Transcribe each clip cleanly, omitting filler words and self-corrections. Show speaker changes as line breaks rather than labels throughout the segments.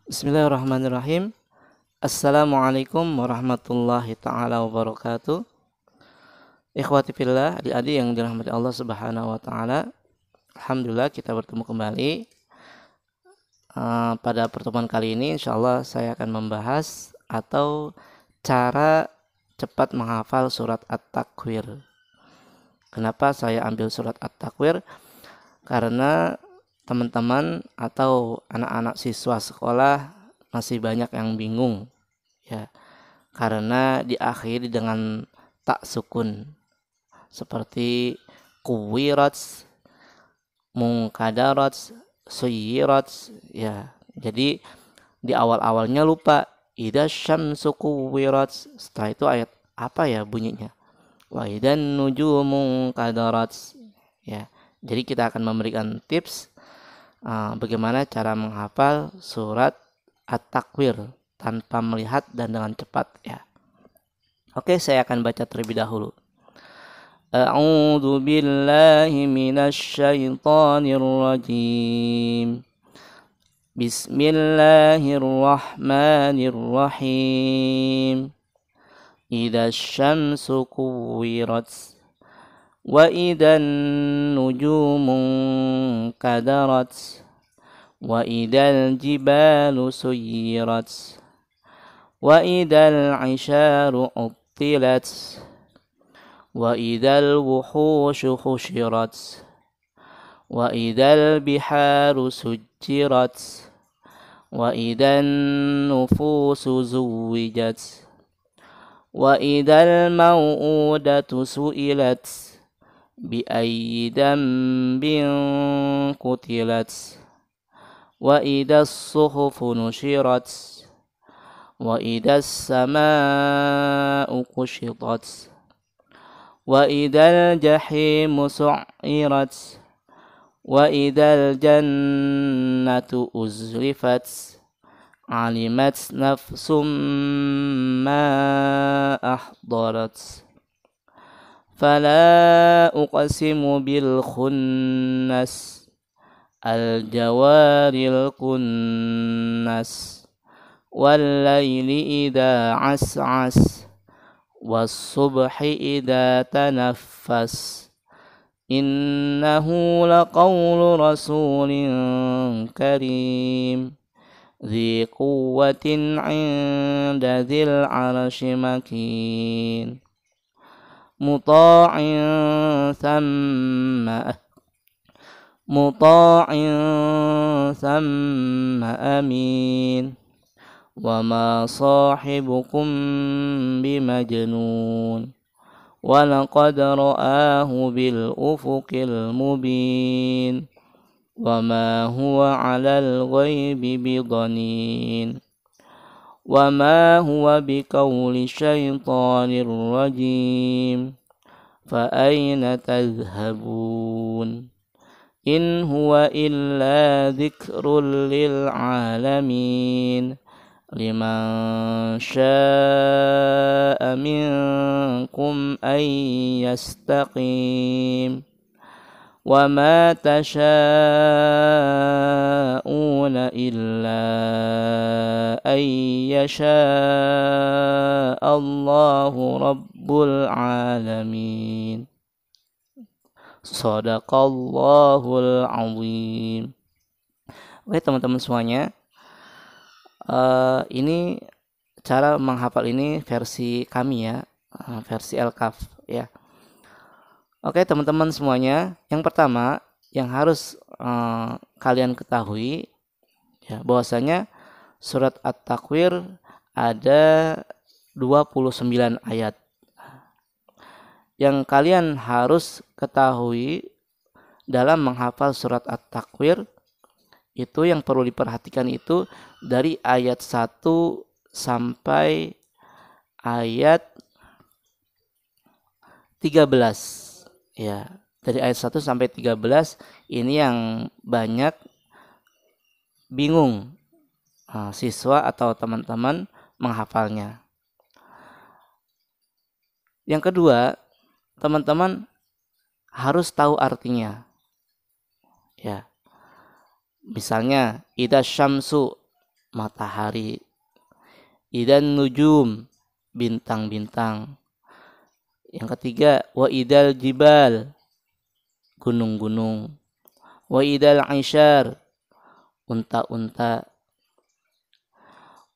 Bismillahirrahmanirrahim. Assalamualaikum warahmatullahi taala wabarakatuh. Ikhwati fillah, adik-adik yang dirahmati Allah Subhanahu wa taala. Alhamdulillah kita bertemu kembali. Pada pertemuan kali ini insyaallah saya akan membahas atau cara cepat menghafal surat At-Takwir. Kenapa saya ambil surat At-Takwir? Karena teman-teman atau anak-anak siswa sekolah masih banyak yang bingung ya, karena diakhiri dengan tak sukun seperti kuwirats, mungkadarats, suyirats ya. Jadi di awal-awalnya lupa idza syamsu kuwirats, setelah itu ayat apa ya bunyinya, wa idan nujumu kadarats ya. Jadi kita akan memberikan tips bagaimana cara menghafal surat At-Takwir tanpa melihat dan dengan cepat ya. Oke, saya akan baca terlebih dahulu. A'udzu billahi minasy syaithanir rajim. Bismillahirrahmanirrahim. Idza syamsu kuwirat wa idan nujumu kadarat wa idal jibalu suyirat wa idal isharu uttilat wa idal wuhushu khushirat wa idal biharu sujjirat wa idan nufusu zuwijat wa idal mau'udatu su'ilat bi ayyi dambin qutilat wa idas suhufu nushirat wa idas samaa'u kushitat wa idal jahimu su'irat wa idal jannatu uzlifat alimat nafsum ma ahdarat fala uqsimu bil khunnas al jawaril kunnas wal laili idza as'as was subhi idza tanaffas innahu laqawlu rasulin karim dzi quwwatin 'inda dzil 'arsy makin muta'in thumma amin wa ma sahibukum bimajnun wa laqad ra'ahu bil ufuqil mubin wa ma huwa 'alal ghaibi bidanin wa ma huwa biqauli syaitanir rajim fa aina tadhhabun in huwa illa dzikrul lil alamin liman syaa'a minkum ay yastaqim wa ma tasha'una illa ay yasha Allahu rabbul alamin. Shadaqallahul azim. Oke teman-teman semuanya, ini cara menghafal ini versi kami ya, versi Elkaf ya. Oke teman-teman semuanya, yang pertama yang harus kalian ketahui ya, bahwasanya surat At-Takwir ada 29 ayat. Yang kalian harus ketahui dalam menghafal surat At-Takwir itu, yang perlu diperhatikan itu dari ayat 1 sampai ayat 13 ya. Dari ayat 1 sampai 13 ini yang banyak bingung siswa atau teman-teman menghafalnya. Yang kedua, teman-teman harus tahu artinya. Ya. Misalnya idza syamsu, matahari. Idan nujum, bintang-bintang. Yang ketiga, wa idal jibal, gunung-gunung. Wa idal aisyar, unta-unta.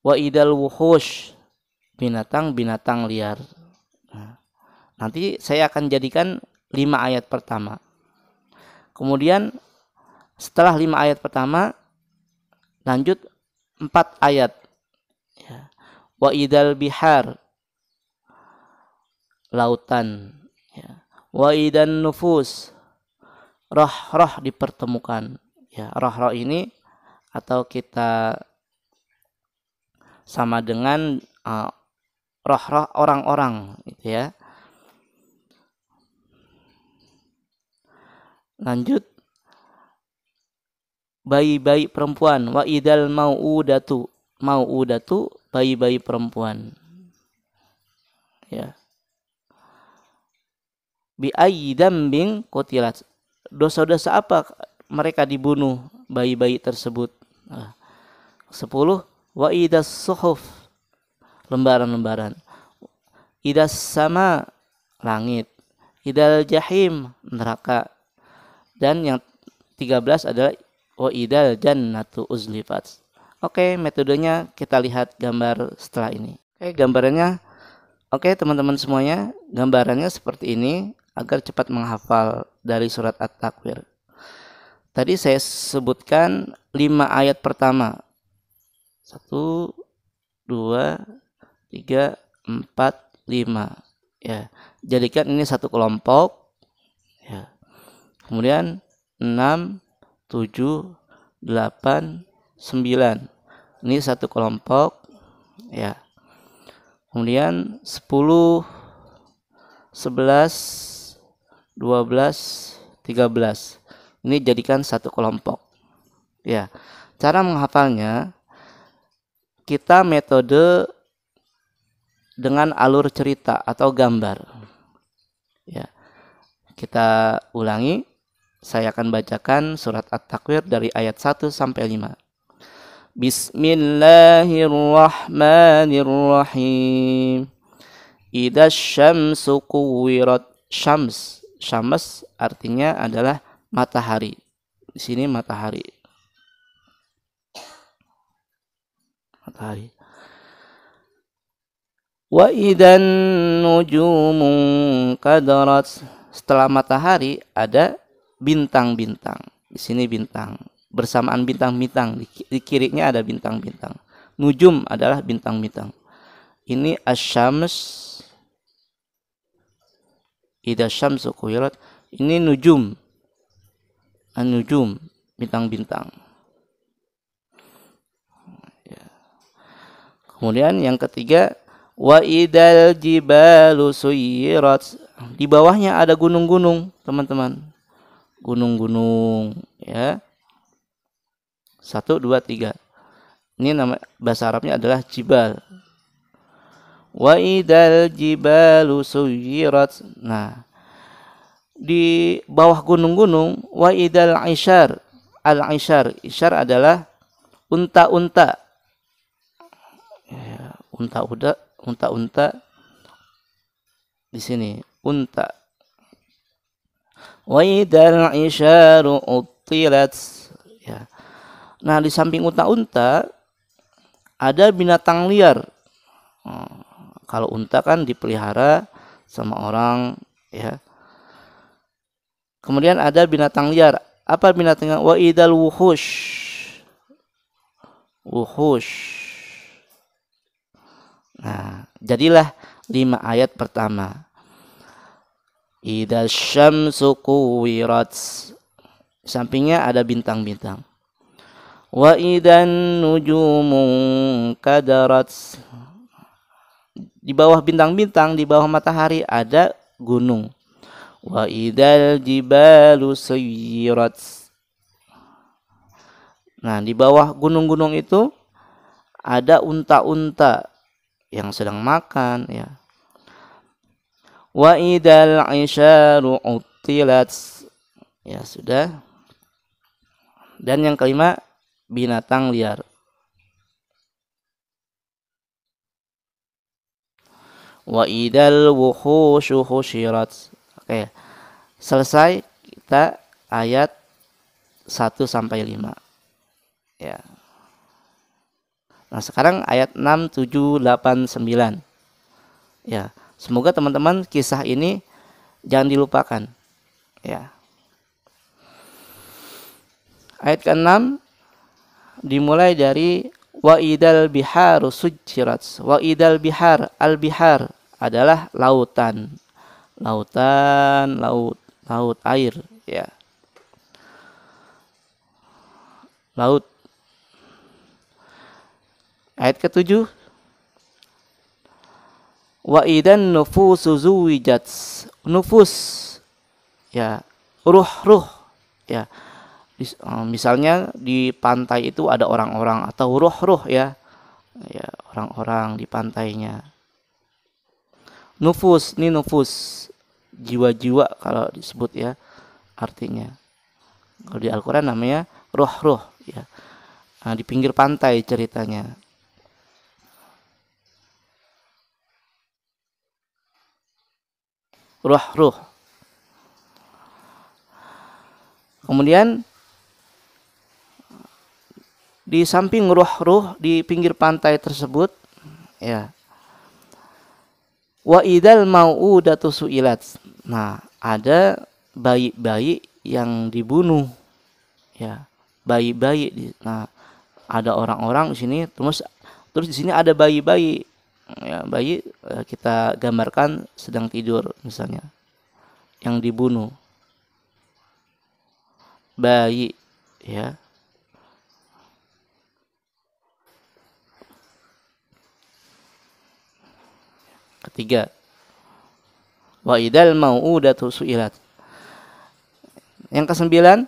Wa idal wuhush, binatang-binatang liar. Nah, nanti saya akan jadikan 5 ayat pertama. Kemudian setelah 5 ayat pertama, lanjut 4 ayat. Ya. Wa idal bihar, lautan. Ya. Wa idan nufus, roh-roh dipertemukan. Ya, roh-roh ini atau kita sama dengan roh-roh orang-orang, gitu ya. Lanjut, bayi-bayi perempuan. Wa idal mau'udatu, mau'udatu, bayi-bayi perempuan. Ya. Bi ayyi dambin qutilat, dosa-dosa apa mereka dibunuh bayi-bayi tersebut. 10. Wa idas suhuf, lembaran-lembaran. Idas sama, langit. Idal jahim, neraka. Dan yang 13 adalah wa idal jannatu uzlifat. Oke, metodenya kita lihat gambar setelah ini. Oke, gambarannya. Oke, teman-teman semuanya, gambarannya seperti ini agar cepat menghafal dari surat At-Takwir. Tadi saya sebutkan 5 ayat pertama. 1, 2, 3, 4, 5. Ya, jadikan ini satu kelompok. Ya. Kemudian 6, 7, 8, 9. Ini satu kelompok. Ya. Kemudian 10, 11, 12, 13. Ini jadikan satu kelompok. Ya. Cara menghafalnya, kita metode dengan alur cerita atau gambar. Ya. Kita ulangi. Saya akan bacakan surat At-Takwir dari ayat 1 sampai 5. Bismillahirrahmanirrahim. Idza syamsu kuwirat. Syams, syams artinya adalah matahari. Di sini matahari. Matahari. Wa idan nujumu kadarat. Setelah matahari ada bintang-bintang. Di sini bintang. Bersamaan bintang-bintang. Di kirinya ada bintang-bintang. Nujum adalah bintang-bintang. Ini asyams. Idza syamsu kuwirat. Ini nujum. An-nujum, bintang-bintang. Ya. Kemudian yang ketiga, wa idal jibalu suyirat. Di bawahnya ada gunung-gunung, teman-teman. Gunung-gunung, ya. 1, 2, 3. Ini nama bahasa Arabnya adalah jibal. Wa idal jibalu suyirat. Nah, di bawah gunung-gunung, wa idal aisyar. Al-aisyar, isyar adalah unta-unta. Ya, unta-unta di sini, unta. Wa idal aisyaru utilat. Ya. Nah, di samping unta-unta ada binatang liar. Kalau unta kan dipelihara sama orang, ya. Kemudian ada binatang liar. Apa binatangnya? Wa idal wuhush. Wuhush. Nah, jadilah 5 ayat pertama. Idza syamsu kuwirat. Sampingnya ada bintang-bintang. Wa idan nujumu kadarat. Di bawah bintang-bintang, di bawah matahari ada gunung. Wa idal jibalu suyirat. Nah, di bawah gunung-gunung itu ada unta-unta yang sedang makan, ya. Wa idal aisyaru utilat. Ya, sudah. Dan yang kelima, binatang liar. Wa idal wuhushu husyirat. Oke. Selesai kita ayat 1 sampai 5. Ya. Nah, sekarang ayat 6, 7, 8, 9. Ya. Semoga teman-teman kisah ini jangan dilupakan. Ya. Ayat ke-6 dimulai dari wa idal biharu sujjirat. Wa idal bihar, al-bihar adalah lautan. Lautan, laut air, ya. Laut. Ayat ke-7 wa idan nufusu zuwijat. Nufus, ya, ruh, ya. Misalnya di pantai itu ada orang-orang atau ruh, ya. Ya, orang-orang di pantainya. Nufus, ini nufus, jiwa-jiwa kalau disebut, ya, artinya. Kalau di Al-Quran namanya ruh, ya. Nah, di pinggir pantai ceritanya. Ruh. Kemudian di samping ruh di pinggir pantai tersebut, ya, wa idal mau'udatu su'ilat. Nah, ada bayi-bayi yang dibunuh, ya, bayi-bayi. Nah, ada orang-orang di sini, terus di sini ada bayi-bayi, ya, bayi kita gambarkan sedang tidur misalnya, yang dibunuh, bayi, ya. Ketiga, wa idal mau'udatu su'ilat. Yang ke-9,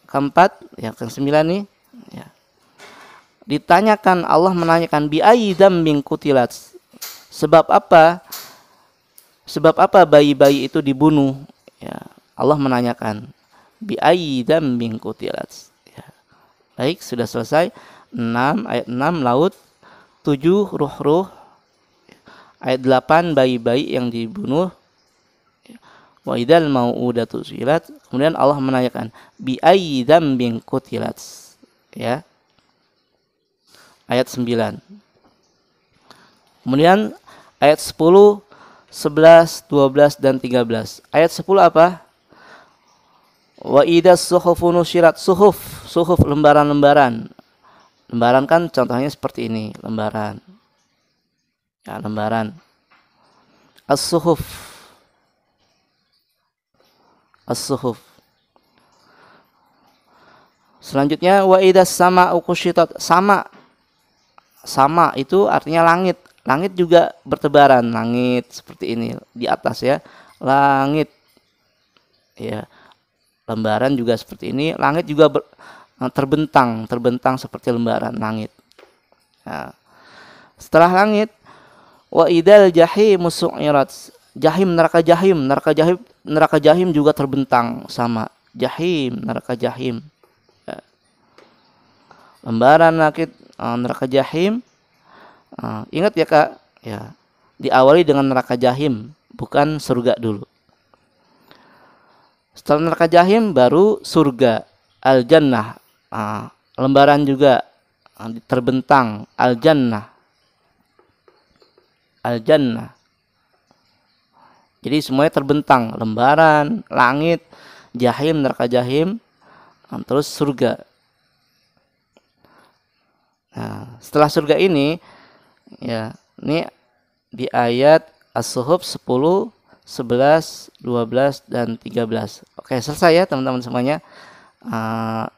keempat, yang ke-9 nih, ya. Ditanyakan, Allah menanyakan bi ayyi dzambin qutilat. Sebab apa bayi-bayi itu dibunuh? Ya, Allah menanyakan bi ayyi dzambin qutilat. Ya. Baik, sudah selesai. 6 ayat 6 laut, 7 ruh. Ayat 8 bayi-bayi yang dibunuh. Wa idzal mau'udatu su'ilat. Kemudian Allah menanyakan bi ayyi dzambin qutilat. Ya. Ayat 9. Kemudian ayat 10, 11, 12 dan 13. Ayat 10 apa? Wa idas suhufu nusyirat. Suhuf lembaran-lembaran. Lembaran kan contohnya seperti ini, lembaran. Ya, lembaran. As-suhuf. Selanjutnya wa idas sama'u kusyitat. Sama itu artinya langit. Langit juga bertebaran, langit seperti ini di atas, ya. Langit. Ya. Lembaran juga seperti ini, langit juga terbentang seperti lembaran langit. Nah, setelah langit, wa idal jahimu su'irat. Neraka jahim juga terbentang sama. Neraka jahim. Ya. Lembaran langit, neraka jahim. Ingat ya, Kak, ya. Diawali dengan neraka jahim, bukan surga dulu. Setelah neraka jahim baru surga, al-jannah. Lembaran juga terbentang, al-jannah. Jadi semuanya terbentang, lembaran, langit, jahim, neraka jahim, terus surga. Nah, setelah surga ini, ya, ini di ayat As-Suhuf 10, 11, 12 dan 13. Oke, selesai ya teman-teman semuanya.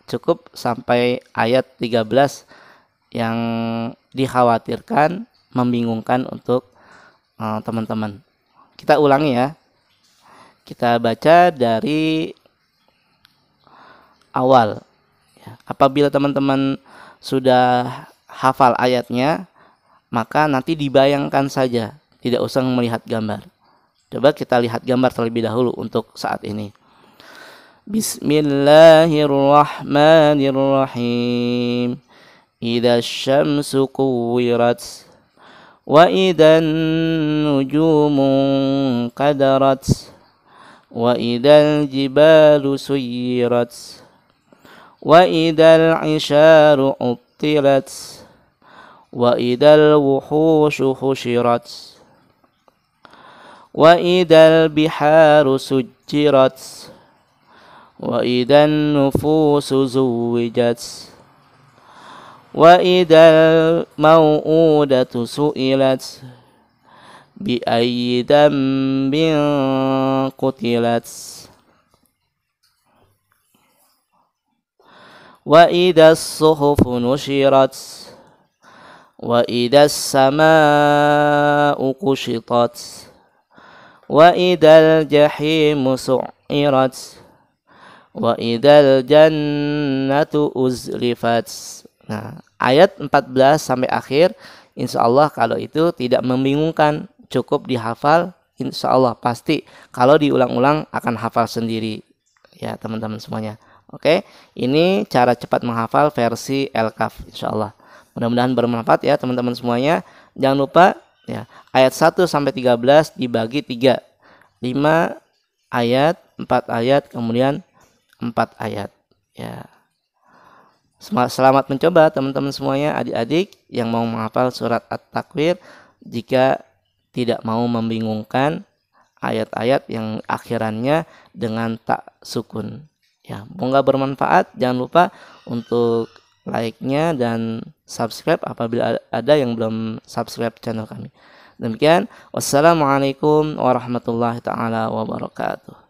Cukup sampai ayat 13 yang dikhawatirkan membingungkan untuk teman-teman. Kita ulangi ya. Kita baca dari awal. Ya, apabila teman-teman sudah hafal ayatnya, maka nanti dibayangkan saja, tidak usah melihat gambar. Coba kita lihat gambar terlebih dahulu untuk saat ini. Bismillahirrahmanirrahim. Idza syamsu kuwirat وإذا النجوم انكدرت وإذا الجبال سيرت وإذا العشار عطلت وإذا الوحوش حشرت وإذا البحار سجرت وإذا النفوس زوجت وإذا الموءودة سئلت بأي ذنب قتلت وإذا الصحف نشرت وإذا السماء كشطت وإذا الجحيم سعرت وإذا الجنة أزلفت. Nah, ayat 14 sampai akhir insya Allah kalau itu tidak membingungkan, cukup dihafal, insya Allah pasti kalau diulang-ulang akan hafal sendiri ya teman-teman semuanya. Oke, ini cara cepat menghafal versi Al-Kahf insya Allah. Mudah-mudahan bermanfaat ya teman-teman semuanya. Jangan lupa ya, ayat 1 sampai 13 dibagi 3. 5 ayat, 4 ayat, kemudian 4 ayat ya. Selamat mencoba teman-teman semuanya, adik-adik yang mau menghafal surat At-Takwir. Jika tidak mau membingungkan ayat-ayat yang akhirannya dengan tak sukun ya, semoga bermanfaat. Jangan lupa untuk like-nya dan subscribe apabila ada yang belum subscribe channel kami. Demikian, wassalamualaikum warahmatullahi taala wabarakatuh.